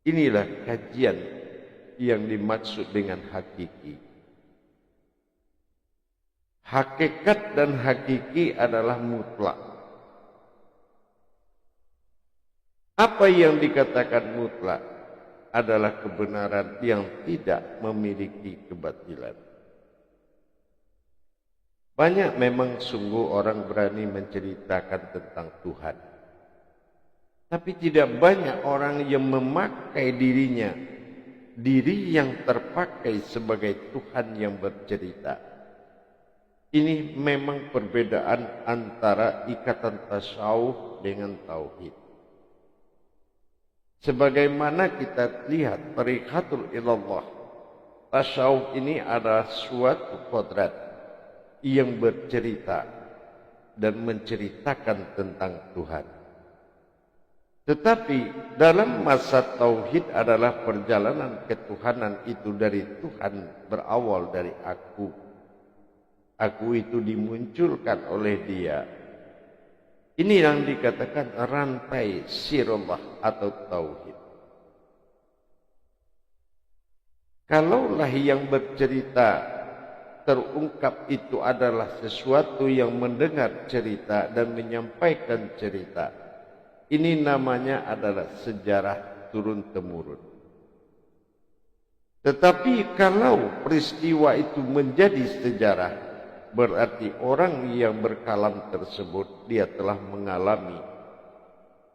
Inilah kajian yang dimaksud dengan hakiki. Hakikat dan hakiki adalah mutlak. Apa yang dikatakan mutlak adalah kebenaran yang tidak memiliki kebatilan. Banyak memang sungguh orang berani menceritakan tentang Tuhan. Tapi tidak banyak orang yang memakai dirinya, diri yang terpakai sebagai Tuhan yang bercerita. Ini memang perbedaan antara ikatan tasawuf dengan tauhid. Sebagaimana kita lihat tariqatul ilallah, tasawuf ini adalah suatu kodrat yang bercerita dan menceritakan tentang Tuhan. Tetapi dalam masa tauhid adalah perjalanan ketuhanan itu dari Tuhan berawal dari aku. Aku itu dimunculkan oleh Dia. Ini yang dikatakan rantai sirullah atau tauhid. Kalaulah yang bercerita terungkap itu adalah sesuatu yang mendengar cerita dan menyampaikan cerita, ini namanya adalah sejarah turun-temurun. Tetapi kalau peristiwa itu menjadi sejarah, berarti orang yang berkalam tersebut dia telah mengalami.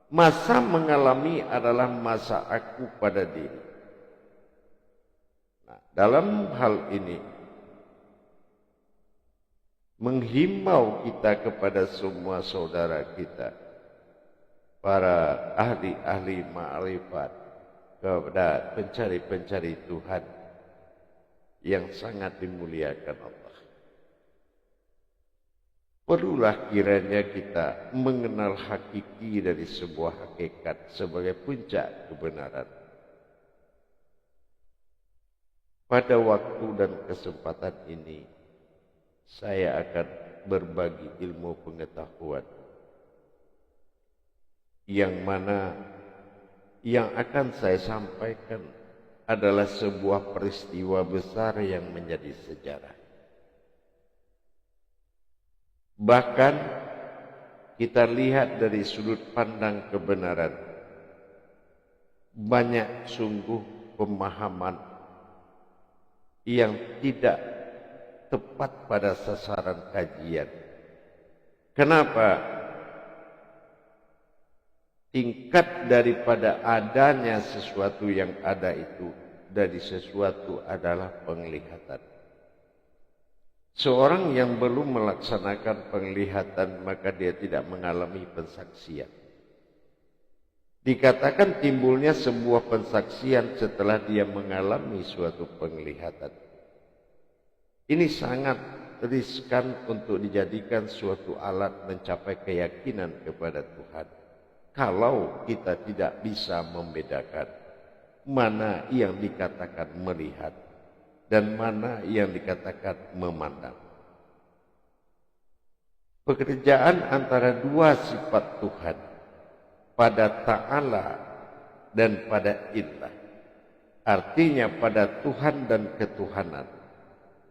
Masa mengalami adalah masa aku pada diri. Nah, dalam hal ini menghimbau kita kepada semua saudara kita, para ahli-ahli ma'rifat, kepada pencari-pencari Tuhan yang sangat dimuliakan Allah. Perlulah kiranya kita mengenal hakiki dari sebuah hakikat sebagai puncak kebenaran. Pada waktu dan kesempatan ini, saya akan berbagi ilmu pengetahuan yang mana yang akan saya sampaikan adalah sebuah peristiwa besar yang menjadi sejarah. Bahkan kita lihat dari sudut pandang kebenaran, banyak sungguh pemahaman yang tidak tepat pada sasaran kajian. Kenapa? Tingkat daripada adanya sesuatu yang ada itu dari sesuatu adalah penglihatan. Seorang yang belum melaksanakan penglihatan maka dia tidak mengalami pensaksian. Dikatakan timbulnya sebuah pensaksian setelah dia mengalami suatu penglihatan. Ini sangat riskan untuk dijadikan suatu alat mencapai keyakinan kepada Tuhan. Kalau kita tidak bisa membedakan mana yang dikatakan melihat dan mana yang dikatakan memandang. Pekerjaan antara dua sifat Tuhan pada Ta'ala dan pada Illah, artinya pada Tuhan dan ketuhanan,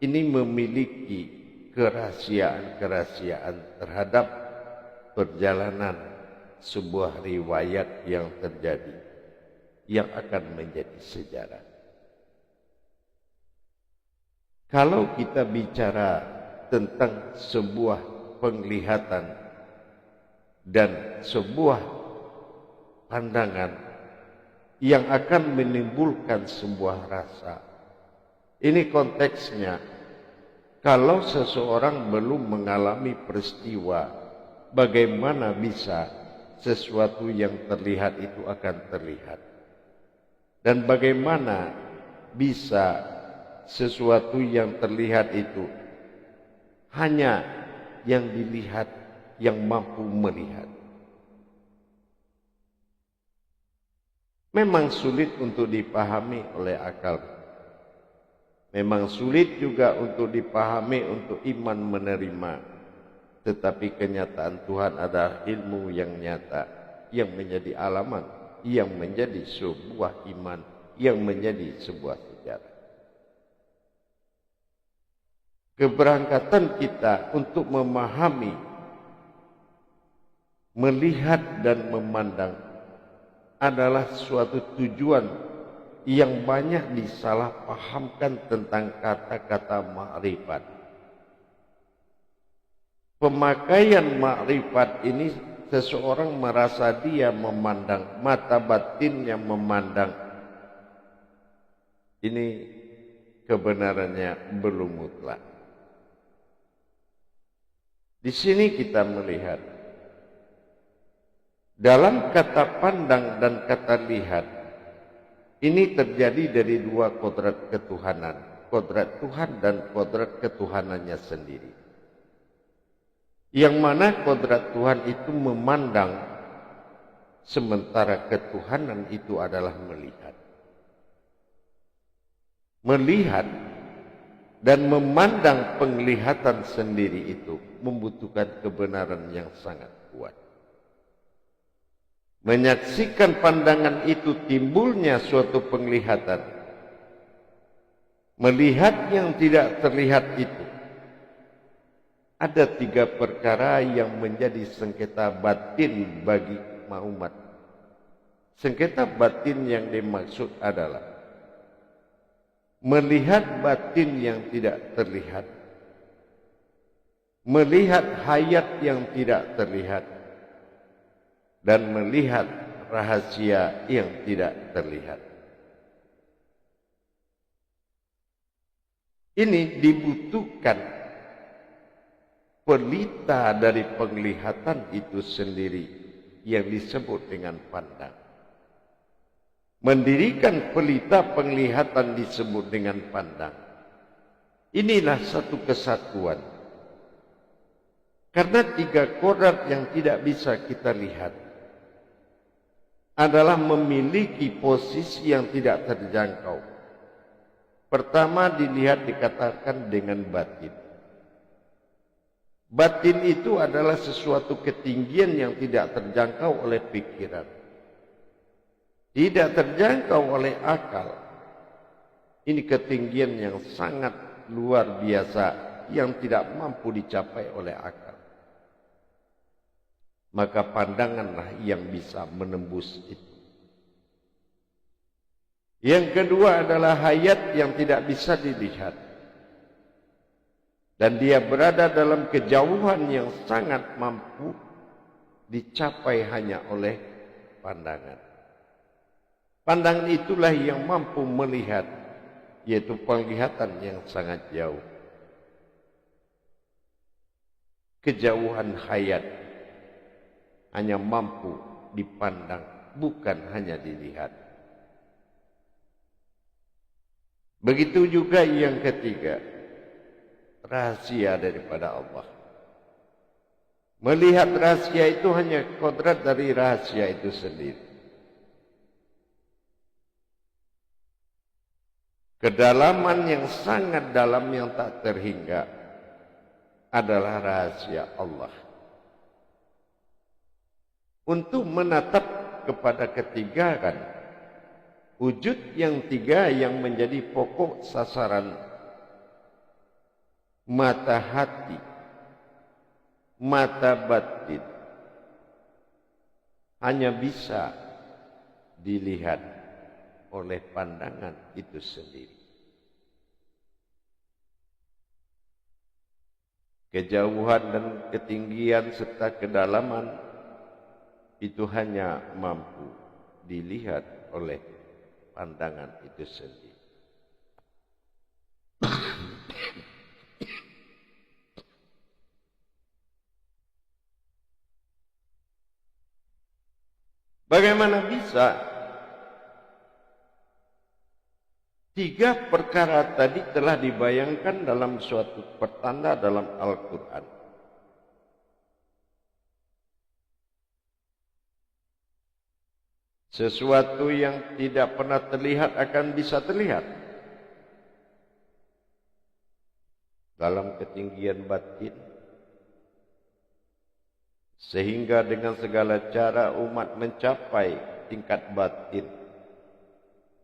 ini memiliki kerahasiaan-kerahasiaan terhadap perjalanan sebuah riwayat yang terjadi yang akan menjadi sejarah. Kalau kita bicara tentang sebuah penglihatan dan sebuah pandangan yang akan menimbulkan sebuah rasa, ini konteksnya kalau seseorang belum mengalami peristiwa, bagaimana bisa sesuatu yang terlihat itu akan terlihat? Dan bagaimana bisa sesuatu yang terlihat itu hanya yang dilihat yang mampu melihat? Memang sulit untuk dipahami oleh akal. Memang sulit juga untuk dipahami untuk iman menerima. Tetapi kenyataan Tuhan adalah ilmu yang nyata yang menjadi alamat yang menjadi sebuah iman, yang menjadi sebuah sejarah. Keberangkatan kita untuk memahami, melihat dan memandang adalah suatu tujuan yang banyak disalahpahamkan tentang kata-kata makrifat. Pemakaian makrifat ini seseorang merasa dia memandang, mata batinnya memandang. Ini kebenarannya belum mutlak. Di sini kita melihat dalam kata pandang dan kata lihat ini terjadi dari dua kodrat ketuhanan, kodrat Tuhan dan kodrat ketuhanannya sendiri. Yang mana kodrat Tuhan itu memandang, sementara ketuhanan itu adalah melihat. Melihat dan memandang penglihatan sendiri itu membutuhkan kebenaran yang sangat kuat. Menyaksikan pandangan itu timbulnya suatu penglihatan. Melihat yang tidak terlihat itu. Ada 3 perkara yang menjadi sengketa batin bagi umat. Sengketa batin yang dimaksud adalah melihat batin yang tidak terlihat, melihat hayat yang tidak terlihat, dan melihat rahasia yang tidak terlihat. Ini dibutuhkan pelita dari penglihatan itu sendiri yang disebut dengan pandang. Mendirikan pelita penglihatan disebut dengan pandang. Inilah satu kesatuan. Karena 3 kodrat yang tidak bisa kita lihat adalah memiliki posisi yang tidak terjangkau. Pertama dilihat dikatakan dengan batin. Batin itu adalah sesuatu ketinggian yang tidak terjangkau oleh pikiran. Tidak terjangkau oleh akal. Ini ketinggian yang sangat luar biasa yang tidak mampu dicapai oleh akal. Maka pandanganlah yang bisa menembus itu. Yang kedua adalah hayat yang tidak bisa dilihat. Dan dia berada dalam kejauhan yang sangat mampu dicapai hanya oleh pandangan. Pandangan itulah yang mampu melihat, yaitu penglihatan yang sangat jauh. Kejauhan hayat hanya mampu dipandang, bukan hanya dilihat. Begitu juga yang ketiga, rahasia daripada Allah. Melihat rahasia itu hanya kodrat dari rahasia itu sendiri. Kedalaman yang sangat dalam yang tak terhingga adalah rahasia Allah. Untuk menatap kepada ketiga kan, wujud yang 3 yang menjadi pokok sasaran mata hati, mata batin, hanya bisa dilihat oleh pandangan itu sendiri. Kejauhan dan ketinggian serta kedalaman itu hanya mampu dilihat oleh pandangan itu sendiri. Bagaimana bisa 3 perkara tadi telah dibayangkan dalam suatu pertanda dalam Al-Quran. Sesuatu yang tidak pernah terlihat akan bisa terlihat. Dalam ketinggian batin. Sehingga dengan segala cara umat mencapai tingkat batin.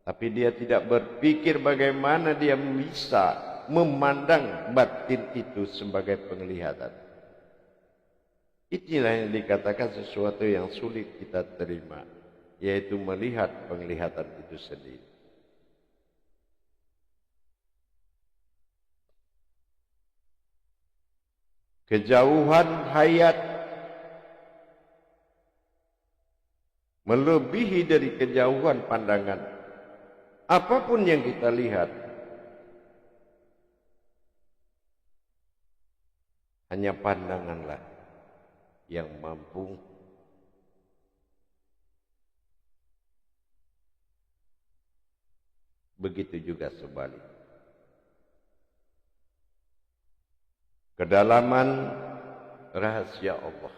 Tapi dia tidak berpikir bagaimana dia bisa memandang batin itu sebagai penglihatan. Inilah yang dikatakan sesuatu yang sulit kita terima, yaitu melihat penglihatan itu sendiri. Kejauhan hayat melebihi dari kejauhan pandangan. Apapun yang kita lihat, hanya pandanganlah yang mampu begitu juga sebalik. Kedalaman rahasia Allah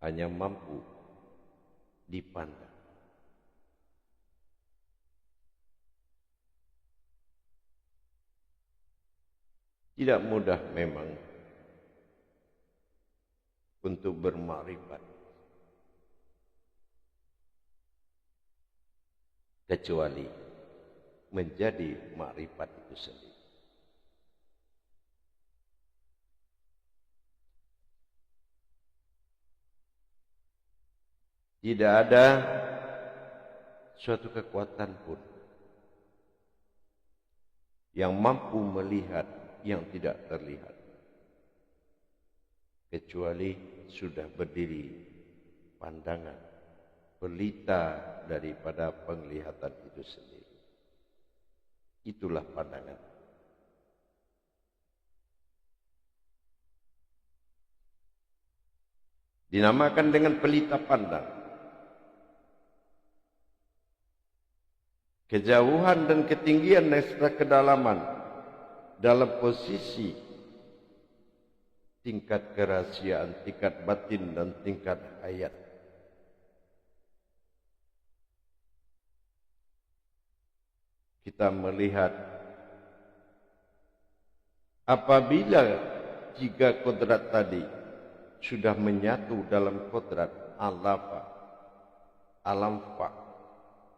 hanya mampu dipandang. Tidak mudah memang untuk bermakrifat, kecuali menjadi makrifat itu sendiri. Tidak ada suatu kekuatan pun yang mampu melihat yang tidak terlihat, kecuali sudah berdiri pandangan pelita daripada penglihatan itu sendiri. Itulah pandangan. Dinamakan dengan pelita pandang. Kejauhan dan ketinggian serta kedalaman dalam posisi tingkat kerahasiaan, tingkat batin dan tingkat hayat. Kita melihat apabila tiga kodrat tadi sudah menyatu dalam kodrat alafa, alam fa,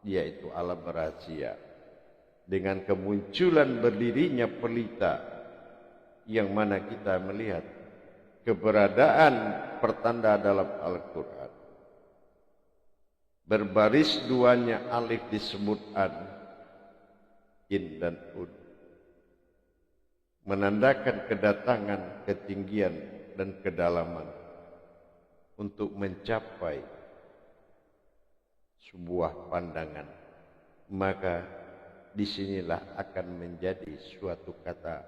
yaitu alam rahasia, dengan kemunculan berdirinya pelita yang mana kita melihat keberadaan pertanda dalam Al-Quran. Berbaris duanya alif disebut an, in dan ud, menandakan kedatangan, ketinggian dan kedalaman untuk mencapai sebuah pandangan. Maka disinilah akan menjadi suatu kata.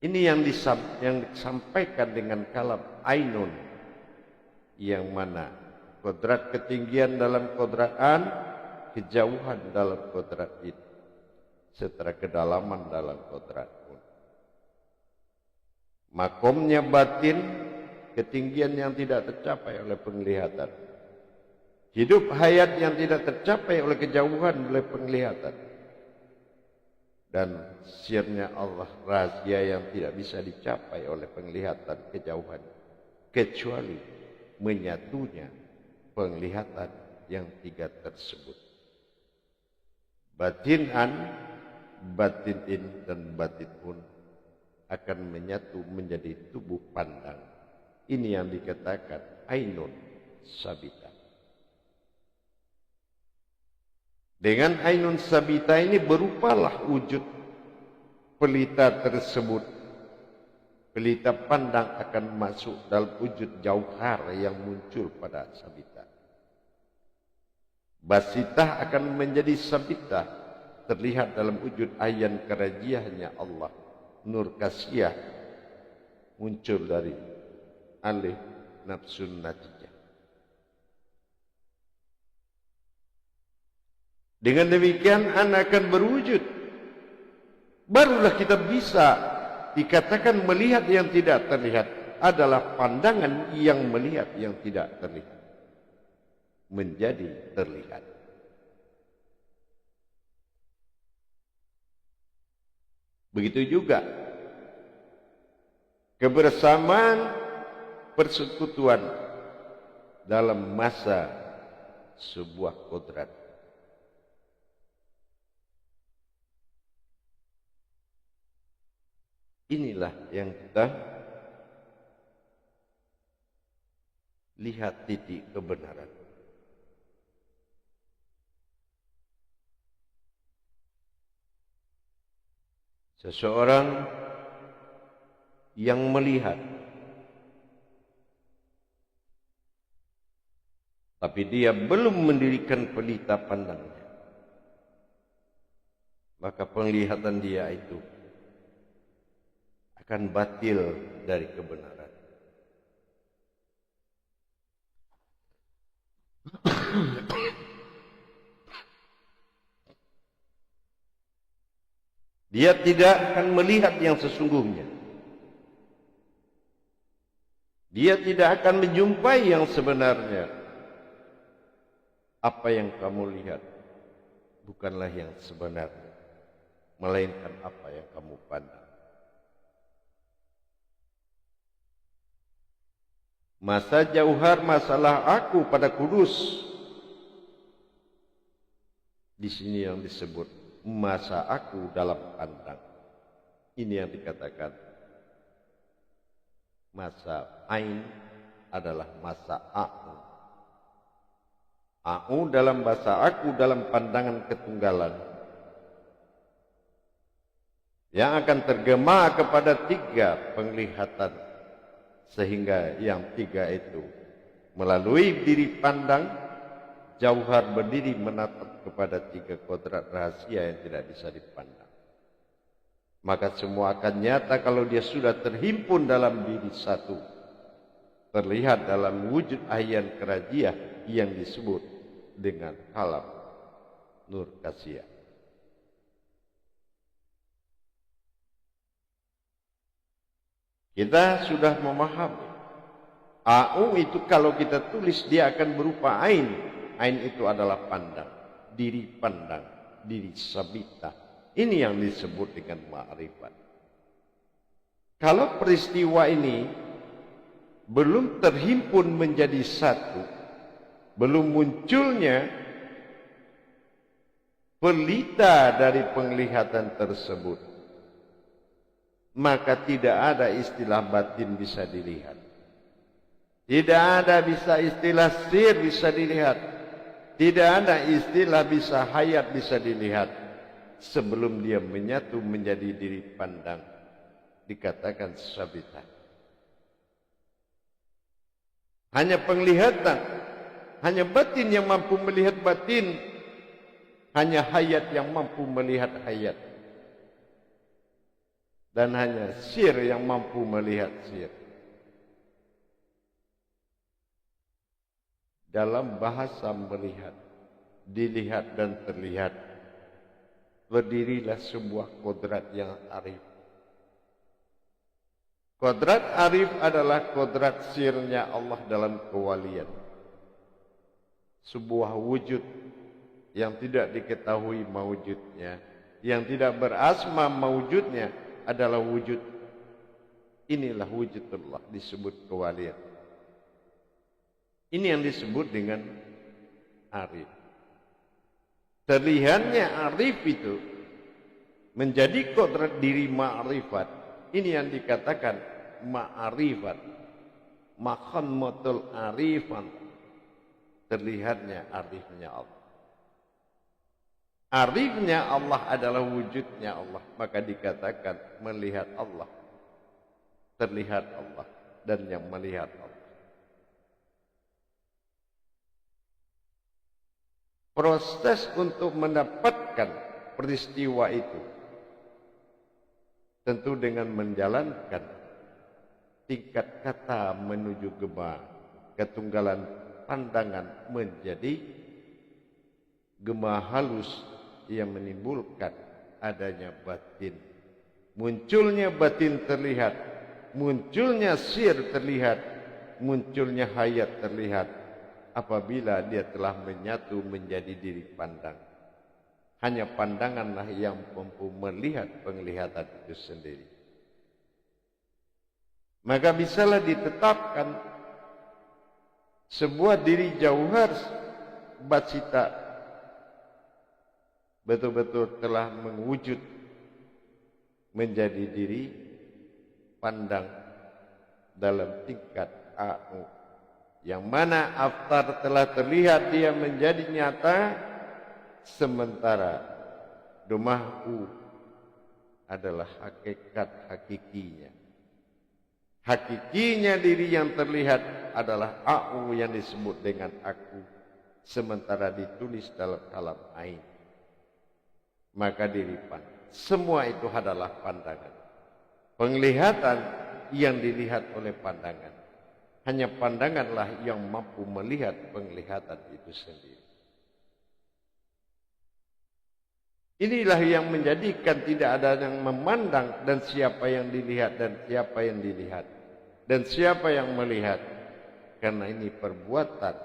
Ini yang disampaikan dengan kalam ainun, yang mana kodrat ketinggian dalam kodrat an, kejauhan dalam kodrat it, serta kedalaman dalam kodrat un. Makomnya batin, ketinggian yang tidak tercapai oleh penglihatan. Hidup hayat yang tidak tercapai oleh kejauhan oleh penglihatan. Dan sirnya Allah, rahasia yang tidak bisa dicapai oleh penglihatan, kejauhan, kecuali menyatunya penglihatan yang tiga tersebut. Batin an, batin in dan batin un akan menyatu menjadi tubuh pandang. Ini yang dikatakan ainun sabita. Dengan ainun sabita ini berupalah wujud pelita tersebut. Pelita pandang akan masuk dalam wujud jauhar yang muncul pada sabita. Basitah akan menjadi sabita, terlihat dalam wujud ayan kerajiahnya Allah. Nur kasiyah muncul dari alif nafsun natijah. Dengan demikian anak akan berwujud. Barulah kita bisa dikatakan melihat yang tidak terlihat adalah pandangan yang melihat yang tidak terlihat menjadi terlihat. Begitu juga kebersamaan, persekutuan dalam masa sebuah kodrat. Inilah yang kita lihat titik kebenaran. Seseorang yang melihat, tapi dia belum mendirikan pelita pandangnya, maka penglihatan dia itu akan batil dari kebenaran. Dia tidak akan melihat yang sesungguhnya. Dia tidak akan menjumpai yang sebenarnya. Apa yang kamu lihat bukanlah yang sebenarnya, melainkan apa yang kamu pandang. Masa jauhar masalah aku pada kudus. Di sini yang disebut masa aku dalam pandang. Ini yang dikatakan masa ain adalah masa aku. Aku dalam bahasa aku dalam pandangan ketunggalan yang akan tergema kepada tiga penglihatan, sehingga yang tiga itu melalui diri pandang, jauhar berdiri menatap kepada tiga kodrat rahasia yang tidak bisa dipandang. Maka semua akan nyata kalau dia sudah terhimpun dalam diri satu, terlihat dalam wujud ayan kerajiah yang disebut dengan kalam nur kasiyah. Kita sudah memahami au itu kalau kita tulis dia akan berupa ain. Ain itu adalah pandang, diri pandang, diri sabita. Ini yang disebut dengan ma'rifat. Kalau peristiwa ini belum terhimpun menjadi satu, belum munculnya pelita dari penglihatan tersebut, maka tidak ada istilah batin bisa dilihat. Tidak ada bisa istilah sir bisa dilihat. Tidak ada istilah bisa hayat bisa dilihat sebelum dia menyatu menjadi diri pandang, dikatakan sabita. Hanya penglihatan, hanya batin yang mampu melihat batin, hanya hayat yang mampu melihat hayat, dan hanya sir yang mampu melihat sir. Dalam bahasa melihat, dilihat dan terlihat, berdirilah sebuah kodrat yang arif. Kodrat arif adalah kodrat sirnya Allah dalam kewalian. Sebuah wujud yang tidak diketahui mawujudnya, yang tidak berasma mawujudnya adalah wujud. Inilah wujudullah disebut kewalian. Ini yang disebut dengan arif. Terlihatnya arif itu menjadi kodrat diri ma'rifat. Ini yang dikatakan ma'rifat. Makhammatul arifan. Terlihatnya arifnya Allah. Arifnya Allah adalah wujudnya Allah. Maka dikatakan melihat Allah. Terlihat Allah. Dan yang melihat Allah. Proses untuk mendapatkan peristiwa itu tentu dengan menjalankan tingkat kata menuju gema ketunggalan pandangan menjadi gema halus yang menimbulkan adanya batin. Munculnya batin terlihat, munculnya sir terlihat, munculnya hayat terlihat. Apabila dia telah menyatu menjadi diri pandang. Hanya pandanganlah yang mampu melihat penglihatan itu sendiri. maka bisalah ditetapkan sebuah diri jauhar batsita betul-betul telah mewujud menjadi diri pandang dalam tingkat AU, yang mana aftar telah terlihat dia menjadi nyata, sementara domahu adalah hakikat hakikinya. Hakikinya diri yang terlihat adalah AU yang disebut dengan aku, sementara ditulis dalam kalam ain. Maka diri pandang. Semua itu adalah pandangan. Penglihatan yang dilihat oleh pandangan. Hanya pandanganlah yang mampu melihat penglihatan itu sendiri. Inilah yang menjadikan tidak ada yang memandang dan siapa yang dilihat dan siapa yang dilihat. Dan siapa yang melihat. Karena ini perbuatan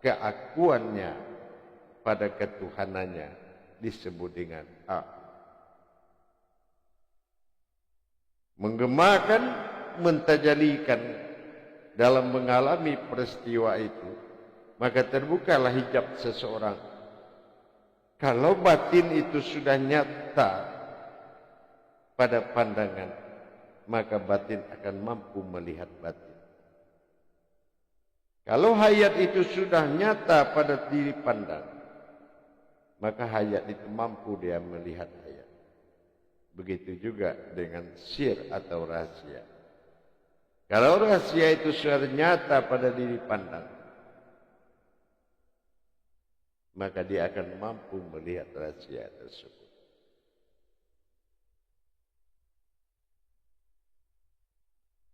keakuannya pada ketuhanannya disebut dengan A. Menggemakan, mentajalikan dalam mengalami peristiwa itu, maka terbukalah hijab seseorang. Kalau batin itu sudah nyata pada pandangan, maka batin akan mampu melihat batin. Kalau hayat itu sudah nyata pada diri pandang, maka hayat itu mampu dia melihat hayat. Begitu juga dengan sir atau rahasia. Kalau rahasia itu sudah nyata pada diri pandang, maka dia akan mampu melihat rahasia tersebut.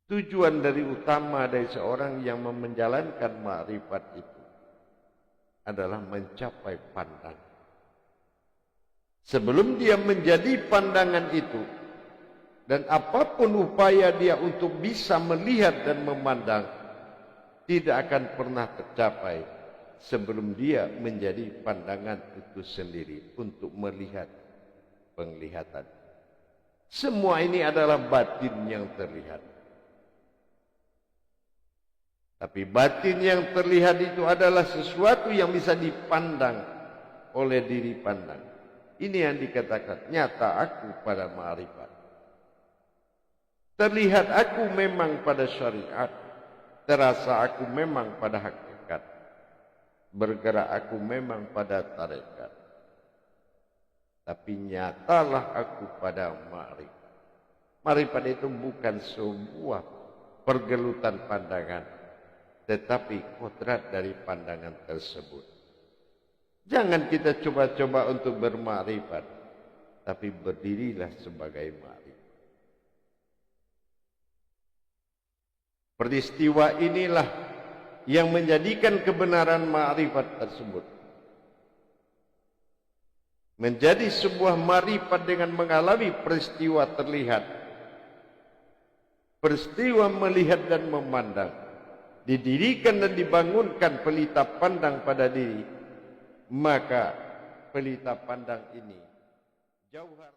Tujuan dari utama dari seorang yang menjalankan ma'rifat itu adalah mencapai pandangan. Sebelum dia menjadi pandangan itu, dan apapun upaya dia untuk bisa melihat dan memandang, tidak akan pernah tercapai sebelum dia menjadi pandangan itu sendiri untuk melihat penglihatan. Semua ini adalah batin yang terlihat. Tapi batin yang terlihat itu adalah sesuatu yang bisa dipandang oleh diri pandang. Ini yang dikatakan nyata aku pada ma'rifat. Terlihat aku memang pada syariat. Terasa aku memang pada hakikat. Bergerak aku memang pada tarekat. Tapi nyatalah aku pada ma'rifat. Ma'rifat itu bukan sebuah pergelutan pandangan, tetapi kodrat dari pandangan tersebut. Jangan kita coba-coba untuk bermakrifat, tapi berdirilah sebagai makrifat. Peristiwa inilah yang menjadikan kebenaran makrifat tersebut menjadi sebuah makrifat dengan mengalami peristiwa terlihat, peristiwa melihat dan memandang, didirikan dan dibangunkan pelita pandang pada diri. Maka pelita pandang ini jauhar